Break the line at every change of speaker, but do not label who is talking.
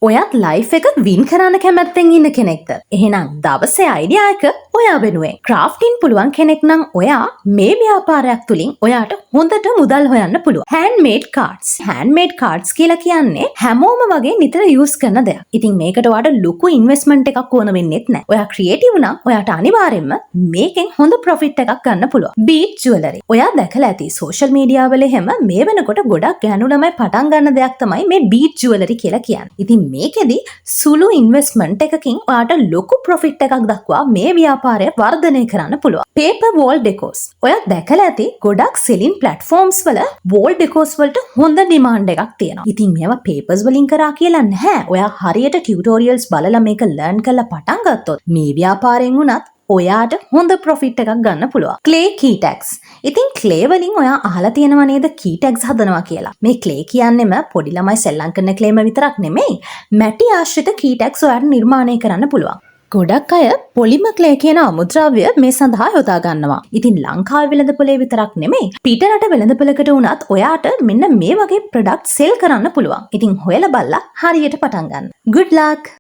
ඔයත් ලයිෆ් එක වින් කරන්න කැමැත්තෙන් ඉන්න කෙනෙක්ද? එහෙනම් දවසේ අයිඩියා එක ඔයා වෙනුවෙන්. ක්‍රාෆ්ටින් පුළුවන් කෙනෙක් නම් ඔයා මේ ව්‍යාපාරයක් තුලින් ඔයාට හොඳට මුදල් හොයන්න පුළුවන්. හෑන්ඩ්මේඩ් කාඩ්ස්. හෑන්ඩ්මේඩ් කාඩ්ස් කියලා කියන්නේ හැමෝම වගේ නිතර යූස් කරන දෙයක්. ඉතින් මේකට ඔයාට ලොකු ඉන්වෙස්ට්මන්ට් එකක් ඕන වෙන්නේත් නැහැ. ඔයා ක්‍රියේටිව් නම් ඔයාට අනිවාර්යෙන්ම මේකෙන් හොඳ ප්‍රොෆිට් එකක් ගන්න පුළුවන්. Beat jewellery. ඔයා දැකලා ඇති සෝෂල් මීඩියා වල එහෙම මේ වෙනකොට ගොඩක් ගෑනු ළමයි පටන් ගන්න දෙයක් තමයි මේ බීට් ජුවලරි කියලා කියන්නේ. ඉතින් මේකෙදි සුළු ඉන්වෙස්ට්මන්ට් එකකින් ඔයාට ලොකු ප්‍රොෆිට් එකක් දක්වා මේ ව්‍යාපාරය වර්ධනය කරන්න පුළුවන්. Paper wall decors. ඔයා දැකලා ඇති ගොඩක් සෙලින් ප්ලැට්ෆෝම්ස් වල වෝල් ඩෙකෝස් වලට හොඳ ඩිමාන්ඩ් එකක් තියෙනවා. ඉතින් මේවා පේපර්ස් වලින් කරා කියලා නැහැ. ඔයා හරියට ටියුටෝරියල්ස් බලලා මේක ලර්න් කරලා පටන් ගත්තොත් මේ ව්‍යාපාරයෙන් උනත් ඔයාට හොඳ ප්‍රොෆිට් එකක් ගන්න පුළුවන්. ක්ලේ කී ටැග්ස්. ඉතින් ක්ලේ වලින් ඔයා අහලා තියෙනව නේද කී ටැග්ස් හදනවා කියලා. මේ ක්ලේ කියන්නේම පොඩි ළමයි සෙල්ලම් කරන ක්ලේම විතරක් නෙමෙයි. මැටි ආශ්‍රිත කී ටැග්ස් ඔයාට නිර්මාණය කරන්න පුළුවන්. ගොඩක් අය පොලිම ක්ලේ කියන අමුද්‍රව්‍ය මේ සඳහා යොදා ගන්නවා. ඉතින් ලංකාවේ වෙළඳපොලේ විතරක් නෙමෙයි පිටරට වෙළඳපොලකට උනත් ඔයාට මෙන්න මේ වගේ ප්‍රොඩක්ට් සෙල් කරන්න පුළුවන්. ඉතින් හොයලා බලලා හරියට පටන් ගන්න. good luck.